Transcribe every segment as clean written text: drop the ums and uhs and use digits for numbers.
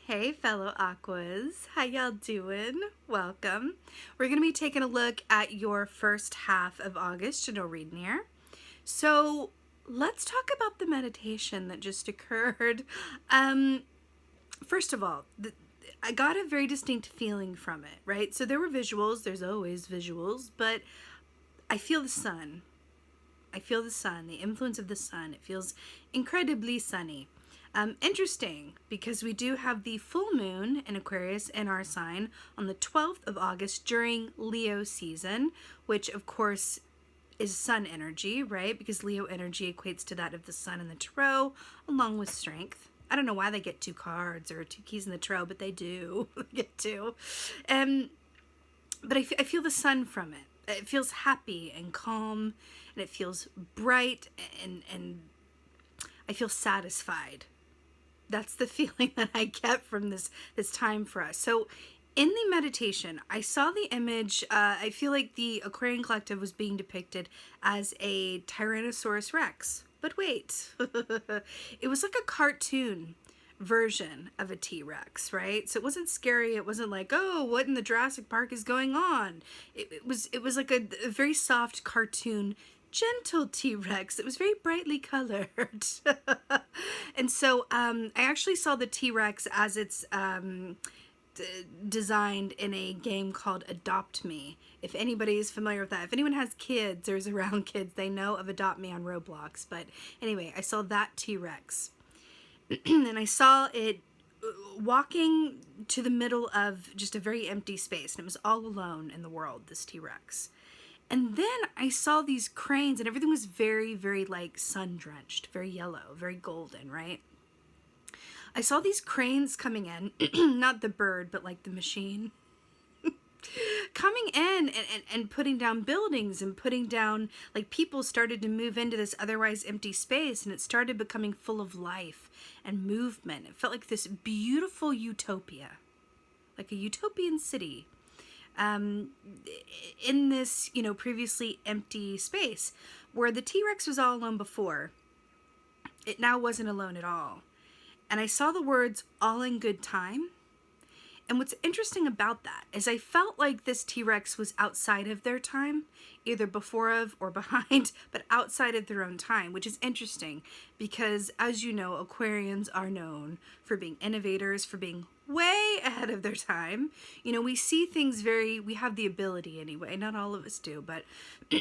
Hey fellow Aquas, how y'all doing? Welcome. We're going to be taking a look at your first half of August general reading here. So let's talk about the meditation that just occurred. First of all, I got a very distinct feeling from it, right? So there were visuals, there's always visuals, but I feel the sun. I feel the sun, the influence of the sun. It feels incredibly sunny. Interesting, because we do have the full moon in Aquarius in our sign on the 12th of August during Leo season, which of course is sun energy, right? Because Leo energy equates to that of the sun in the tarot, along with strength. I don't know why they get two cards or two keys in the tarot, but they do get two. But I feel the sun from it. It feels happy and calm, and it feels bright, and I feel satisfied. That's the feeling that I get from this time for us. So in the meditation, I saw the image. I feel like the Aquarian Collective was being depicted as a Tyrannosaurus Rex. But wait, it was like a cartoon version of a T-Rex, right? So it wasn't scary. It wasn't like, oh, what in the Jurassic Park is going on? It was like a very soft cartoon, gentle T-Rex. It was very brightly colored. And so I actually saw the T-Rex as it's designed in a game called Adopt Me. If anybody is familiar with that, if anyone has kids or is around kids, they know of Adopt Me on Roblox. But anyway, I saw that T-Rex. And I saw it walking to the middle of just a very empty space. And it was all alone in the world, this T-Rex. And then I saw these cranes, and everything was very, very like sun-drenched, very yellow, very golden, right? I saw these cranes coming in, not the bird, but like the machine, coming in and putting down buildings and putting down, like people started to move into this otherwise empty space, and it started becoming full of life and movement. It felt like this beautiful utopia, like a utopian city. In this, previously empty space where the T-Rex was all alone before, it now wasn't alone at all. And I saw the words all in good time. And what's interesting about that is I felt like this T-Rex was outside of their time, either before of or behind, but outside of their own time, which is interesting because, as you know, Aquarians are known for being innovators, for being way ahead of their time. We see things we have the ability anyway, not all of us do, but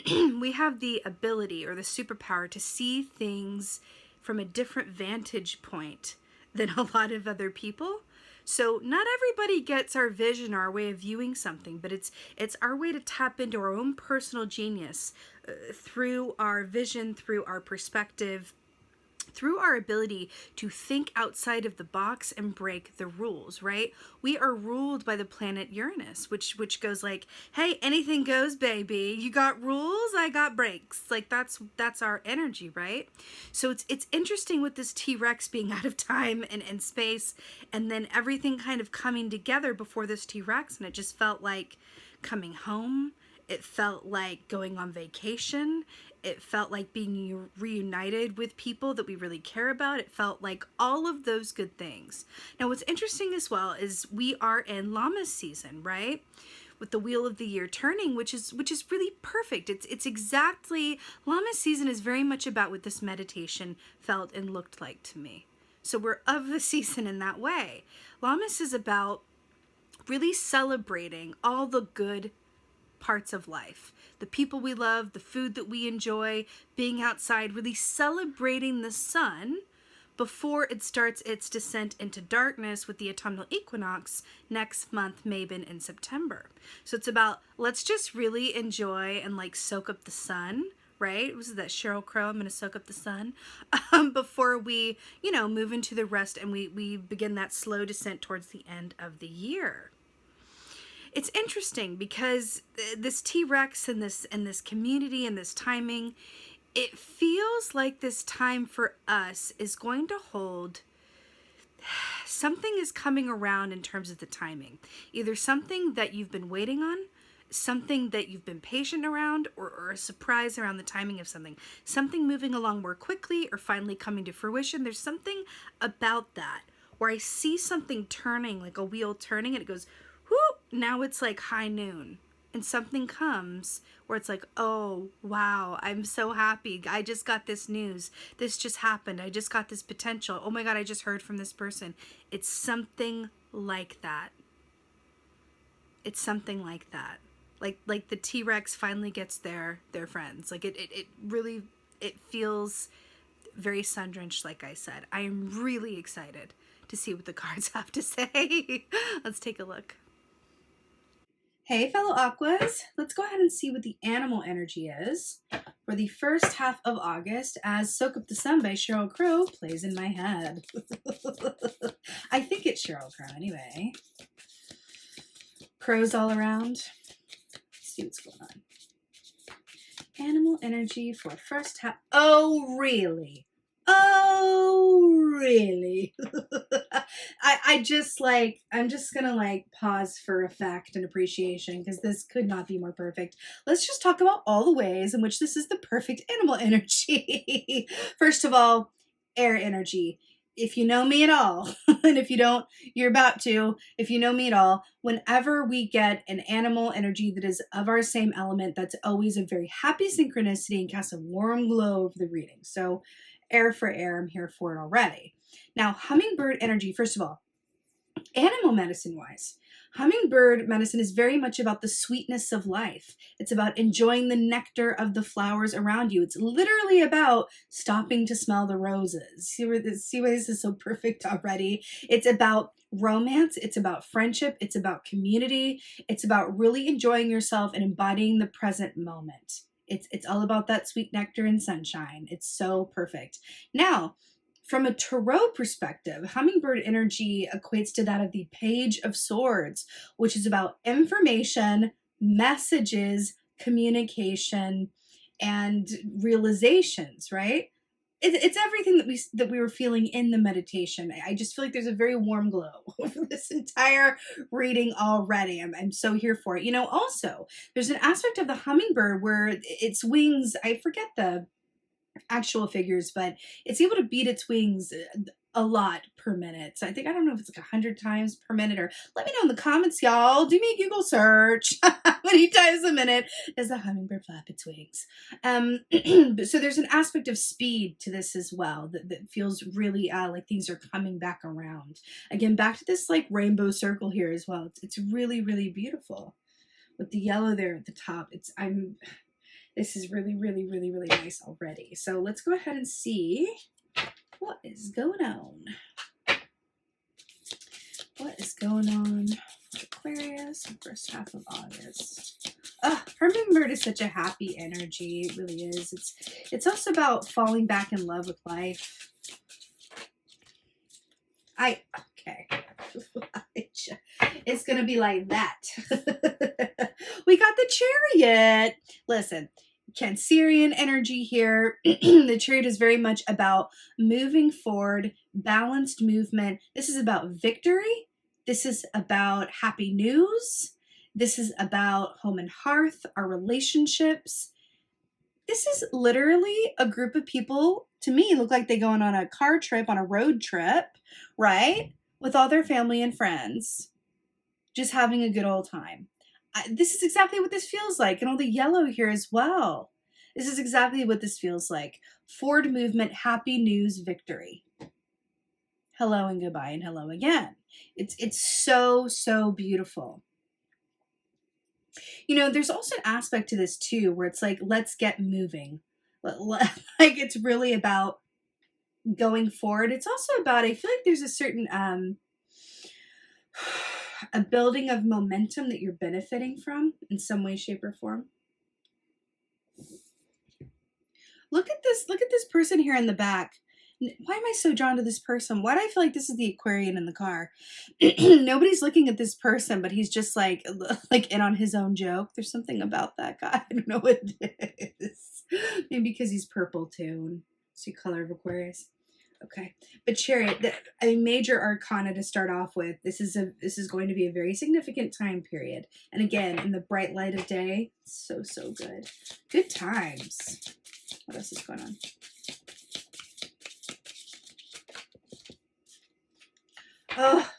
we have the ability or the superpower to see things from a different vantage point than a lot of other people. So not everybody gets our vision or our way of viewing something, but it's our way to tap into our own personal genius through our vision, through our perspective, through our ability to think outside of the box and break the rules, right? We are ruled by the planet Uranus, which goes like, hey, anything goes, baby. You got rules, I got breaks. Like that's our energy, right? So it's interesting with this T-Rex being out of time and space, and then everything kind of coming together before this T-Rex, and it just felt like coming home. It felt like going on vacation. It felt like being reunited with people that we really care about. It felt like all of those good things. Now, what's interesting as well is we are in Llama's season, right? With the wheel of the year turning, which is really perfect. It's exactly, Llama's season is very much about what this meditation felt and looked like to me. So we're of the season in that way. Llama's is about really celebrating all the good parts of life, the people we love, the food that we enjoy, being outside, really celebrating the sun before it starts its descent into darkness with the autumnal equinox next month, maybe in September. So it's about, let's just really enjoy and like soak up the sun, right? Was that Sheryl Crow? I'm going to soak up the sun before we, move into the rest and we begin that slow descent towards the end of the year. It's interesting because this T-Rex and this community and this timing, it feels like this time for us is going to hold, something is coming around in terms of the timing. Either something that you've been waiting on, something that you've been patient around, or a surprise around the timing of something moving along more quickly or finally coming to fruition. There's something about that or I see something turning, like a wheel turning, and it goes, whoop, now it's like high noon. And something comes where it's like, oh, wow, I'm so happy. I just got this news. This just happened. I just got this potential. Oh my God, I just heard from this person. It's something like that. It's something like that. Like the T-Rex finally gets their friends. Like it really, it feels very sun-drenched, like I said. I am really excited to see what the cards have to say. Let's take a look. Hey, fellow Aquas. Let's go ahead and see what the animal energy is for the first half of August as Soak Up the Sun by Sheryl Crow plays in my head. I think it's Sheryl Crow anyway. Crows all around. Let's see what's going on. Animal energy for first half. Oh, really? Oh, really? I'm just gonna like pause for effect and appreciation because this could not be more perfect. Let's just talk about all the ways in which this is the perfect animal energy. First of all, air energy. If you know me at all, and if you don't, you're about to, if you know me at all, whenever we get an animal energy that is of our same element, that's always a very happy synchronicity and casts a warm glow over the reading. So air for air, I'm here for it already. Now, hummingbird energy, first of all, animal medicine wise, hummingbird medicine is very much about the sweetness of life. It's about enjoying the nectar of the flowers around you. It's literally about stopping to smell the roses. See why this is so perfect already? It's about romance. It's about friendship. It's about community. It's about really enjoying yourself and embodying the present moment. It's all about that sweet nectar and sunshine. It's so perfect. Now, from a tarot perspective, hummingbird energy equates to that of the Page of Swords, which is about information, messages, communication, and realizations, right? It's everything that we were feeling in the meditation. I just feel like there's a very warm glow over this entire reading already. I'm so here for it. You know, also, there's an aspect of the hummingbird where its wings, I forget the actual figures, but it's able to beat its wings a lot per minute. So I don't know if it's like 100 times per minute, or let me know in the comments, y'all. Do me a Google search. How many times a minute does the hummingbird flap its wings? So there's an aspect of speed to this as well that feels really like things are coming back around. Again, back to this like rainbow circle here as well. It's really, really beautiful with the yellow there at the top. This is really, really, really, really nice already. So let's go ahead and see what is going on. What is going on for Aquarius in the first half of August? Hummingbird is such a happy energy. It really is. It's also about falling back in love with life. Okay. It's going to be like that. We got the Chariot. Listen, Cancerian energy here. The Chariot is very much about moving forward, balanced movement. This is about victory. This is about happy news. This is about home and hearth, our relationships. This is literally a group of people, to me, look like they're going on a car trip, on a road trip, right? With all their family and friends, just having a good old time. This is exactly what this feels like. And all the yellow here as well. This is exactly what this feels like. Forward movement, happy news, victory. Hello and goodbye and hello again. It's so, so beautiful. You know, there's also an aspect to this too, where it's like, let's get moving. Like it's really about going forward. It's also about, I feel like there's a certain, a building of momentum that you're benefiting from in some way, shape, or form. Look at this person here in the back. Why am I so drawn to this person? Why do I feel like this is the Aquarian in the car? Nobody's looking at this person, but he's just like in on his own joke. There's something about that guy. I don't know what it is. Maybe because he's purple too. It's the color of Aquarius. Okay, but Chariot, a major arcana to start off with. This is going to be a very significant time period, and again, in the bright light of day, so good. Good times. What else is going on? Oh,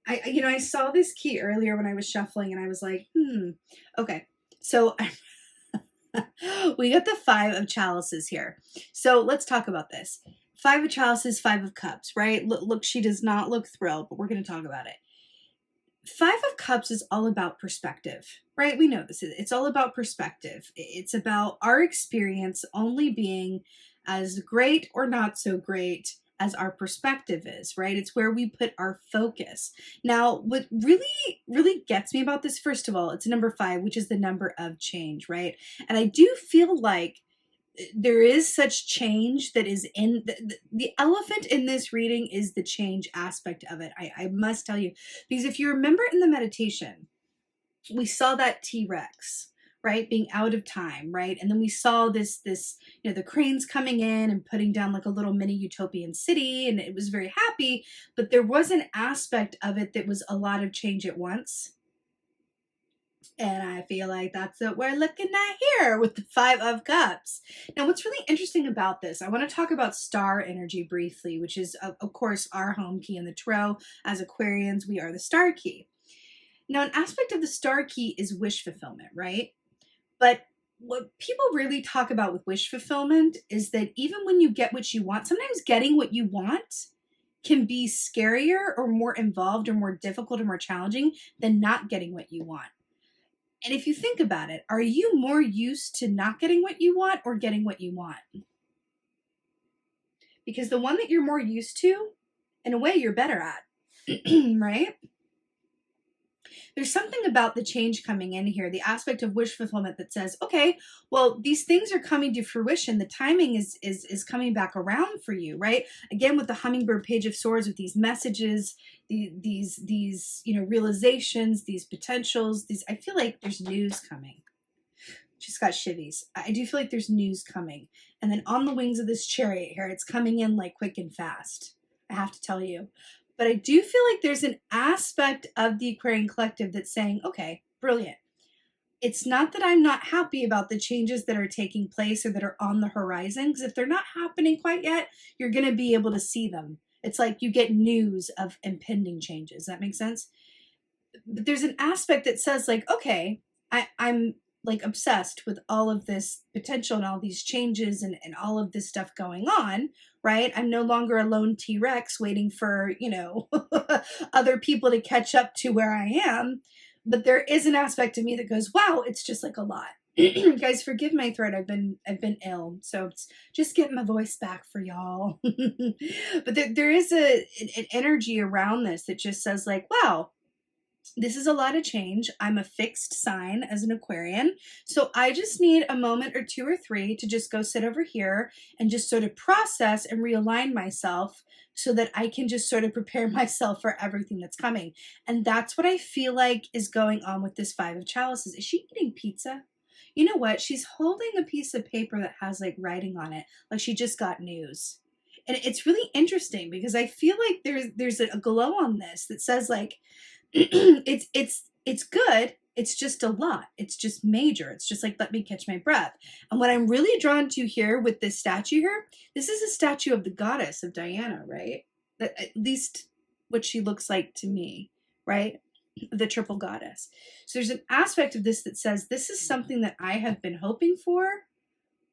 I saw this key earlier when I was shuffling, and I was like, okay. So we got the 5 of chalices here. So let's talk about this. 5 of chalices, 5 of cups, right? Look, she does not look thrilled, but we're going to talk about it. 5 of cups is all about perspective, right? We know this. It's all about perspective. It's about our experience only being as great or not so great as our perspective is, right? It's where we put our focus. Now, what really, really gets me about this, first of all, it's number 5, which is the number of change, right? And I do feel like there is such change that is in the elephant in this reading is the change aspect of it. I must tell you, because if you remember in the meditation, we saw that T-Rex, right, being out of time, right? And then we saw this, the Krans coming in and putting down like a little mini utopian city, and it was very happy, but there was an aspect of it that was a lot of change at once. And I feel like that's what we're looking at here with the 5 of cups. Now, what's really interesting about this, I want to talk about star energy briefly, which is, of course, our home key in the tarot. As Aquarians, we are the star key. Now, an aspect of the star key is wish fulfillment, right? But what people really talk about with wish fulfillment is that even when you get what you want, sometimes getting what you want can be scarier or more involved or more difficult or more challenging than not getting what you want. And if you think about it, are you more used to not getting what you want or getting what you want? Because the one that you're more used to, in a way, you're better at, right? There's something about the change coming in here, the aspect of wish fulfillment that says, okay, well, these things are coming to fruition. The timing is coming back around for you, right? Again, with the Hummingbird Page of Swords, with these messages, these realizations, these potentials, I feel like there's news coming. Just got shivvies. I do feel like there's news coming. And then on the wings of this chariot here, it's coming in like quick and fast. I have to tell you. But I do feel like there's an aspect of the Aquarian collective that's saying, okay, brilliant. It's not that I'm not happy about the changes that are taking place or that are on the horizon, because if they're not happening quite yet, you're going to be able to see them. It's like you get news of impending changes. That makes sense? But there's an aspect that says like, okay, I'm like obsessed with all of this potential and all these changes and all of this stuff going on, right? I'm no longer a lone T-Rex waiting for, other people to catch up to where I am. But there is an aspect of me that goes, wow, it's just like a lot. Guys, forgive my throat. I've been ill, so it's just getting my voice back for y'all. But there is an energy around this that just says like, wow, this is a lot of change. I'm a fixed sign as an Aquarian. So I just need a moment or 2 or 3 to just go sit over here and just sort of process and realign myself so that I can just sort of prepare myself for everything that's coming. And that's what I feel like is going on with this 5 of chalices. Is she eating pizza? You know what? She's holding a piece of paper that has like writing on it, like she just got news. And it's really interesting because I feel like there's a glow on this that says like, it's good. It's just a lot. It's just major. It's just like, let me catch my breath. And what I'm really drawn to here with this statue here, this is a statue of the goddess of Diana, right? At least what she looks like to me, right? The triple goddess. So there's an aspect of this that says, this is something that I have been hoping for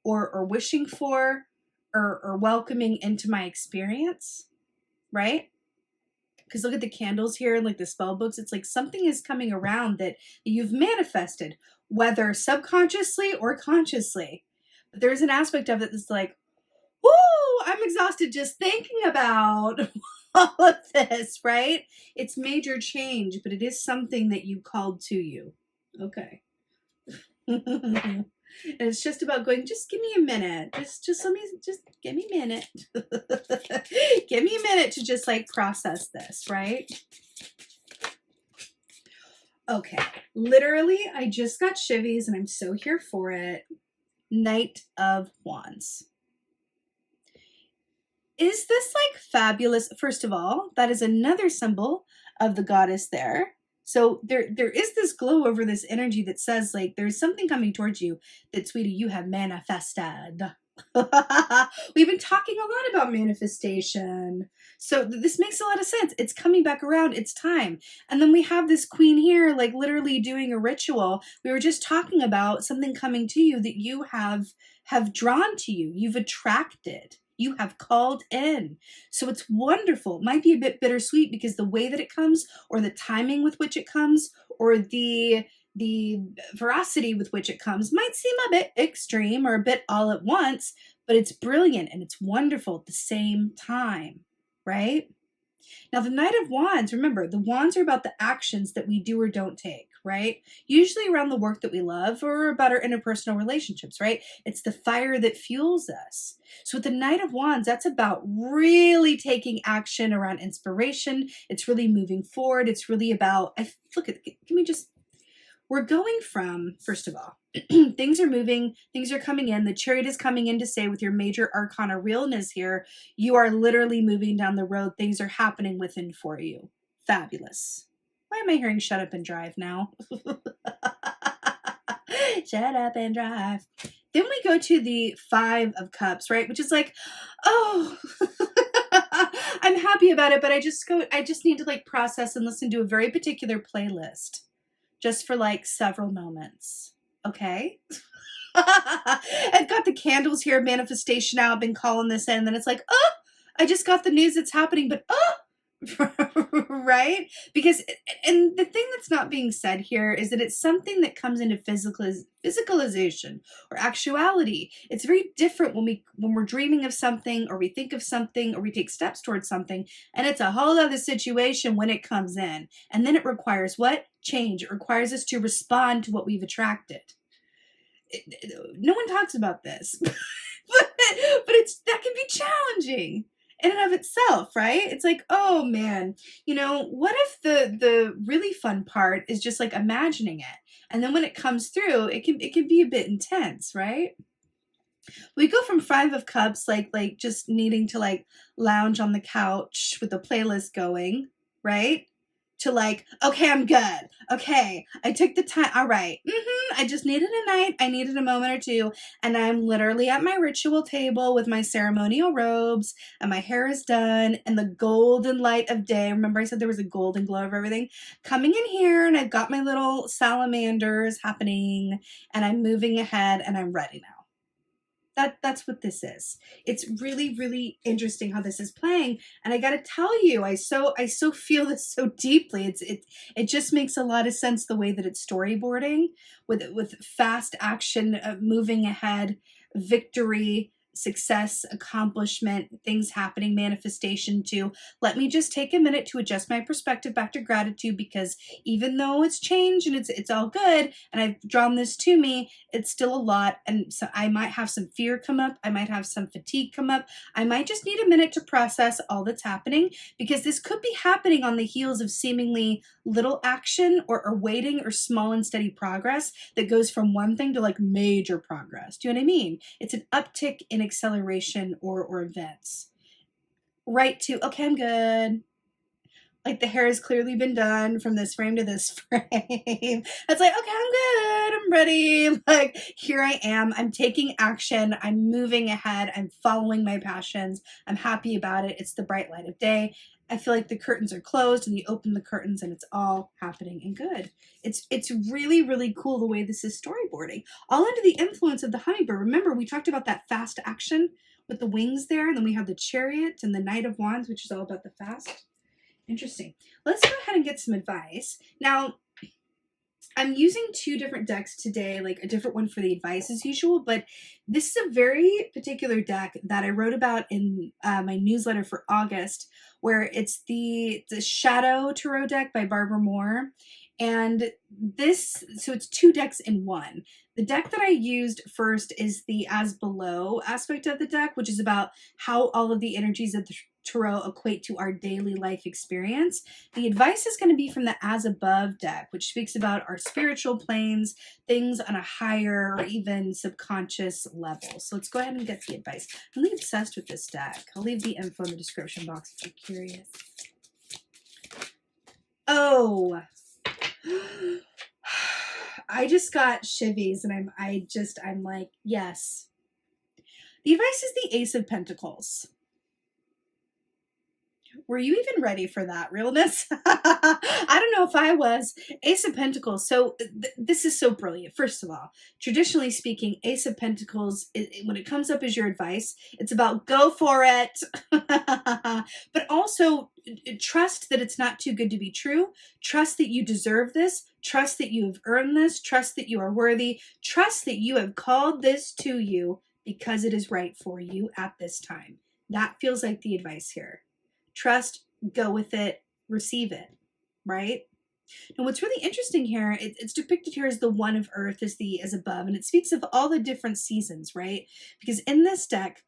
or wishing for or welcoming into my experience, right? Because look at the candles here and like the spell books. It's like something is coming around that you've manifested, whether subconsciously or consciously. But there's an aspect of it that's like, whoo, I'm exhausted just thinking about all of this, right? It's major change, but it is something that you called to you. Okay. And it's just about going, just give me a minute. Just let me, just give me a minute. Give me a minute to just like process this, right? Okay. Literally, I just got shivvies and I'm so here for it. Knight of Wands. Is this like fabulous? First of all, that is another symbol of the goddess there. So there is this glow over this energy that says like there's something coming towards you that, sweetie, you have manifested. We've been talking a lot about manifestation. So this makes a lot of sense. It's coming back around. It's time. And then we have this queen here, like literally doing a ritual. We were just talking about something coming to you that you have drawn to you. You've attracted. You have called in. So it's wonderful. It might be a bit bittersweet because the way that it comes, or the timing with which it comes, or the veracity with which it comes might seem a bit extreme or a bit all at once, but it's brilliant and it's wonderful at the same time, right? Now, the Knight of Wands, remember, the wands are about the actions that we do or don't take, right? Usually around the work that we love or about our interpersonal relationships, right? It's the fire that fuels us. So with the Knight of Wands, that's about really taking action around inspiration. It's really moving forwad. It's really about, look at, give me just, we're going from, first of all, things are moving, things are coming in. The Chariot is coming in to say with your major arcana realness here, you are literally moving down the road. Things are happening within for you. Fabulous. Why am I hearing shut up and drive now? Shut up and drive. Then we go to the Five of Cups, right? Which is like, oh, I'm happy about it, but I just need to like process and listen to a very particular playlist. Just for like several moments. Okay? I've got the candles here, manifestation out, been calling this in, and then it's like, oh, I just got the news it's happening, but oh, right? Because, and the thing that's not being said here is that it's something that comes into physicalization or actuality. It's very different when we're dreaming of something, or we think of something, or we take steps towards something, and it's a whole other situation when it comes in. And then it requires what? Change. It requires us to respond to what we've attracted. No one talks about this, but that can be challenging in and of itself, right? It's like, oh man, what if the really fun part is just like imagining it, and then when it comes through, it can be a bit intense, right? We go from Five of Cups, like just needing to like lounge on the couch with the playlist going, right? To like, okay, I'm good. Okay, I took the time. All right. I just needed a night. I needed a moment or two. And I'm literally at my ritual table with my ceremonial robes, and my hair is done, and the golden light of day. Remember I said there was a golden glow of everything coming in here, and I've got my little salamanders happening, and I'm moving ahead, and I'm ready now. That's what this is. It's really, really interesting how this is playing. And I got to tell you, I so feel this so deeply. It just makes a lot of sense the way that it's storyboarding with fast action, moving ahead, victory, success, accomplishment, things happening, manifestation too. Let me just take a minute to adjust my perspective back to gratitude, because even though it's changed and it's all good and I've drawn this to me, it's still a lot. And so I might have some fear come up. I might have some fatigue come up. I might just need a minute to process all that's happening, because this could be happening on the heels of seemingly little action or waiting or small and steady progress that goes from one thing to like major progress. Do you know what I mean? It's an uptick in acceleration or events. Right to, okay, I'm good. Like the hair has clearly been done from this frame to this frame. It's like, okay, I'm good. I'm ready. Like, here I am. I'm taking action. I'm moving ahead. I'm following my passions. I'm happy about it. It's the bright light of day. I feel like the curtains are closed, and you open the curtains and it's all happening and good. It's really, really cool the way this is storyboarding. All under the influence of the hummingbird. Remember, we talked about that fast action with the wings there, and then we have the Chariot and the Knight of Wands, which is all about the fast. Interesting. Let's go ahead and get some advice. Now, I'm using two different decks today, like a different one for the advice as usual, but this is a very particular deck that I wrote about in my newsletter for August, where it's the Shadow Tarot deck by Barbara Moore. And so it's two decks in one. The deck that I used first is the As Below aspect of the deck, which is about how all of the energies of the tarot equate to our daily life experience. The advice is going to be from the As Above deck, which speaks about our spiritual planes, things on a higher or even subconscious level. So let's go ahead and get the advice. I'm really obsessed with this deck. I'll leave the info in the description box if you're curious. Oh, I just got shivies, and I'm like, yes. The advice is the Ace of Pentacles. Were you even ready for that realness? I don't know if I was. Ace of Pentacles. So this is so brilliant. First of all, traditionally speaking, Ace of Pentacles, when it comes up as your advice, it's about go for it. But also trust that it's not too good to be true. Trust that you deserve this. Trust that you have earned this. Trust that you are worthy. Trust that you have called this to you because it is right for you at this time. That feels like the advice here. Trust, go with it, receive it, right? And what's really interesting here, it's depicted here as the one of earth as above, and it speaks of all the different seasons, right? Because in this deck,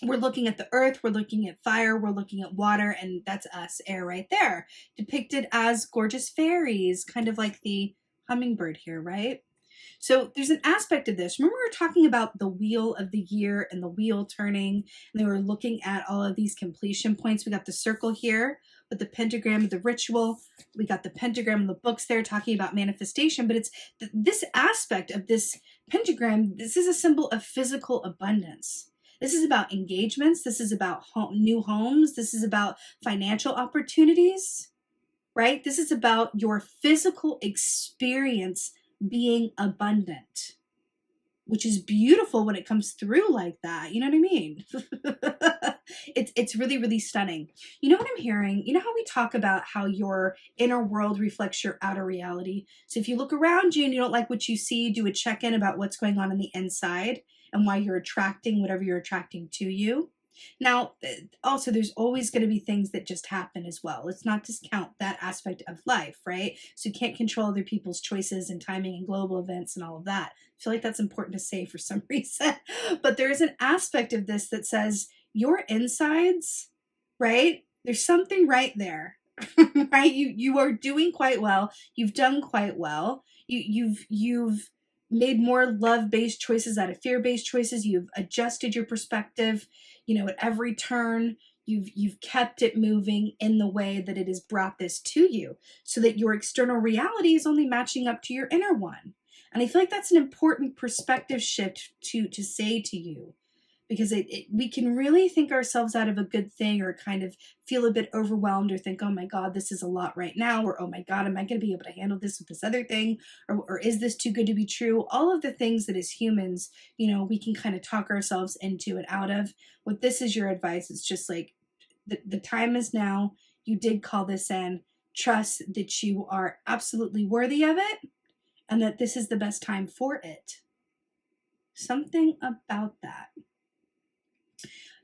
we're looking at the earth, we're looking at fire, we're looking at water, and that's us, air right there, depicted as gorgeous fairies, kind of like the hummingbird here, right? So there's an aspect of this. Remember we were talking about the wheel of the year and the wheel turning, and they were looking at all of these completion points. We got the circle here with the pentagram of the ritual. We got the pentagram in the books there talking about manifestation, but it's this aspect of this pentagram. This is a symbol of physical abundance. This is about engagements. This is about new homes. This is about financial opportunities, right? This is about your physical experience being abundant, which is beautiful when it comes through like that. You know what I mean? It's really, really stunning. You know what I'm hearing? You know how we talk about how your inner world reflects your outer reality? So if you look around you and you don't like what you see, do a check-in about what's going on the inside and why you're attracting whatever you're attracting to you. Now, also, there's always going to be things that just happen as well. Let's not discount that aspect of life, right? So you can't control other people's choices and timing and global events and all of that. I feel like that's important to say for some reason. But there is an aspect of this that says your insides, right? There's something right there, right? You are doing quite well. You've done quite well. You've made more love-based choices out of fear-based choices. You've adjusted your perspective, at every turn. You've kept it moving in the way that it has brought this to you, so that your external reality is only matching up to your inner one. And I feel like that's an important perspective shift to say to you, because we can really think ourselves out of a good thing, or kind of feel a bit overwhelmed, or think, oh my God, this is a lot right now, or oh my God, am I going to be able to handle this with this other thing, or is this too good to be true? All of the things that as humans, we can kind of talk ourselves into and out of. What this is your advice, it's just like, the time is now. You did call this in. Trust that you are absolutely worthy of it, and that this is the best time for it. Something about that.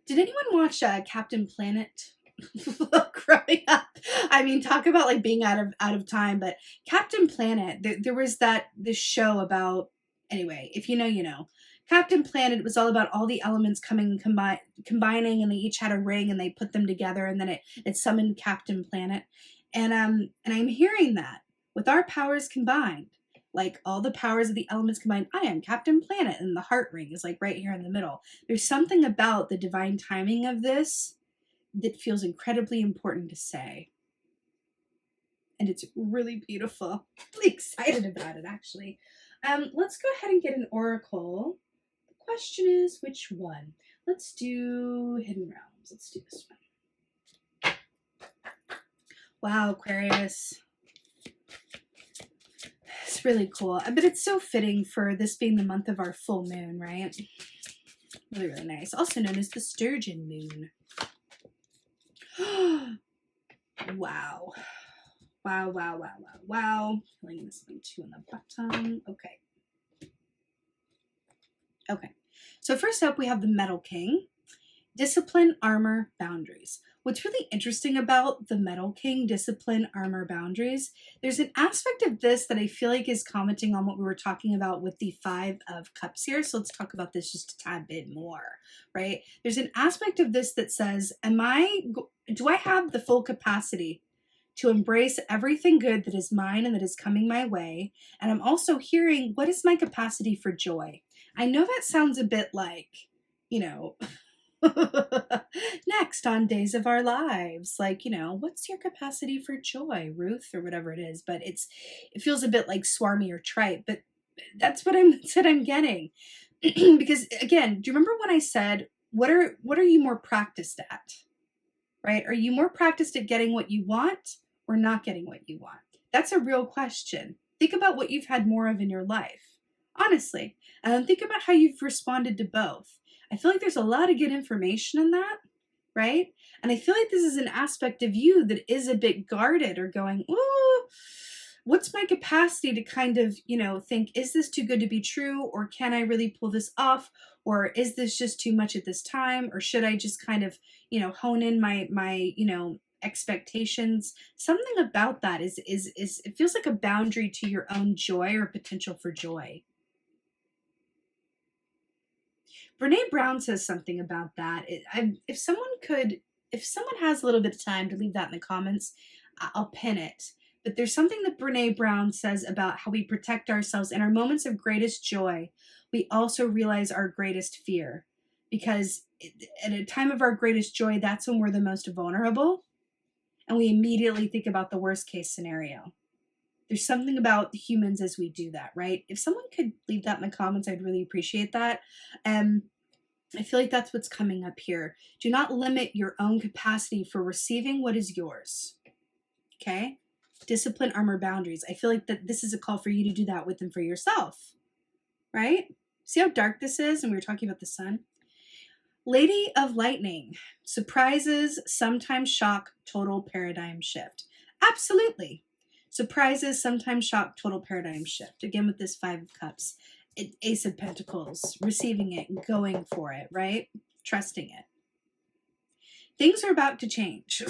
Did anyone watch Captain Planet growing up? I mean, talk about like being out of time. But Captain Planet, there was this show about. Anyway, if you know, you know. Captain Planet was all about all the elements combining, and they each had a ring, and they put them together, and then it summoned Captain Planet. And I'm hearing that with our powers combined, like all the powers of the elements combined, I am Captain Planet, and the heart ring is like right here in the middle. There's something about the divine timing of this that feels incredibly important to say. And it's really beautiful. I'm really excited about it, actually. Let's go ahead and get an oracle. The question is, which one? Let's do Hidden Realms. Let's do this one. Wow, Aquarius. It's really cool. But it's so fitting for this being the month of our full moon, right? Really, really nice. Also known as the Sturgeon Moon. Wow. Wow, wow, wow, wow, wow. Feeling this one too on the bottom. Okay. Okay. So first up, we have the Metal King. Discipline, armor, boundaries. What's really interesting about the Metal King, discipline, armor, boundaries, there's an aspect of this that I feel like is commenting on what we were talking about with the Five of Cups here. So let's talk about this just a tad bit more, right? There's an aspect of this that says, do I have the full capacity to embrace everything good that is mine and that is coming my way? And I'm also hearing, what is my capacity for joy? I know that sounds a bit like, next on Days of Our Lives, like, what's your capacity for joy, Ruth, or whatever it is. But it feels a bit like swarmy or trite, but that's what I'm getting. because again, do you remember when I said, what are you more practiced at? Right? Are you more practiced at getting what you want or not getting what you want? That's a real question. Think about what you've had more of in your life, honestly. And then think about how you've responded to both. I feel like there's a lot of good information in that, right? And I feel like this is an aspect of you that is a bit guarded or going, ooh, what's my capacity to kind of, think, is this too good to be true? Or can I really pull this off? Or is this just too much at this time? Or should I just kind of, hone in my expectations? Something about that is it feels like a boundary to your own joy or potential for joy. Brene Brown says something about that. If someone has a little bit of time to leave that in the comments, I'll pin it. But there's something that Brene Brown says about how we protect ourselves in our moments of greatest joy. We also realize our greatest fear, because at a time of our greatest joy, that's when we're the most vulnerable, and we immediately think about the worst case scenario. There's something about the humans as we do that, right? If someone could leave that in the comments, I'd really appreciate that. I feel like that's what's coming up here. Do not limit your own capacity for receiving what is yours. Okay? Discipline, armor, boundaries. I feel like that this is a call for you to do that with and for yourself, right? See how dark this is? And we were talking about the sun. Lady of Lightning. Surprises sometimes shock, total paradigm shift. Absolutely. Surprises sometimes shock, total paradigm shift. Again, with this 5 of Cups. Ace of Pentacles. Receiving it, going for it, right? Trusting it. Things are about to change.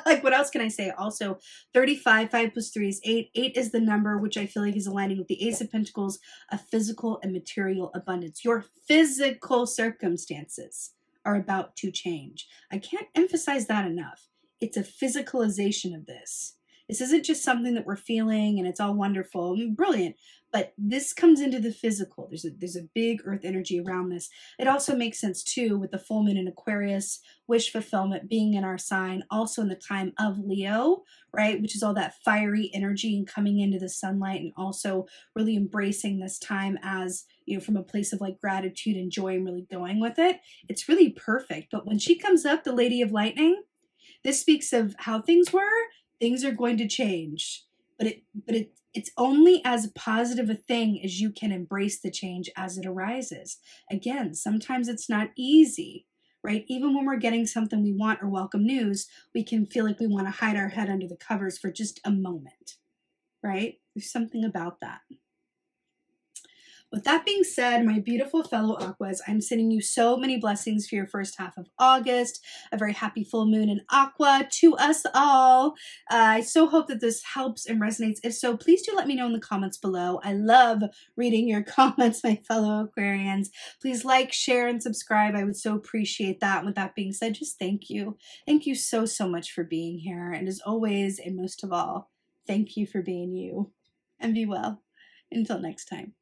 Like, what else can I say? Also, 35, 5 plus 3 is 8. 8 is the number which I feel like is aligning with the Ace of Pentacles, a physical and material abundance. Your physical circumstances are about to change. I can't emphasize that enough. It's a physicalization of this. This isn't just something that we're feeling and it's all wonderful and brilliant, but this comes into the physical. There's a big earth energy around this. It also makes sense too with the full moon in Aquarius, wish fulfillment being in our sign, also in the time of Leo, right? Which is all that fiery energy and coming into the sunlight, and also really embracing this time as, from a place of like gratitude and joy and really going with it. It's really perfect. But when she comes up, the Lady of Lightning, this speaks of how things were. Things are going to change, but it's only as positive a thing as you can embrace the change as it arises. Again, sometimes it's not easy, right? Even when we're getting something we want or welcome news, we can feel like we want to hide our head under the covers for just a moment, right? There's something about that. With that being said, my beautiful fellow Aquas, I'm sending you so many blessings for your first half of August. A very happy full moon in Aqua to us all. I so hope that this helps and resonates. If so, please do let me know in the comments below. I love reading your comments, my fellow Aquarians. Please like, share, and subscribe. I would so appreciate that. And with that being said, just thank you. Thank you so, so much for being here. And as always, and most of all, thank you for being you. And be well. Until next time.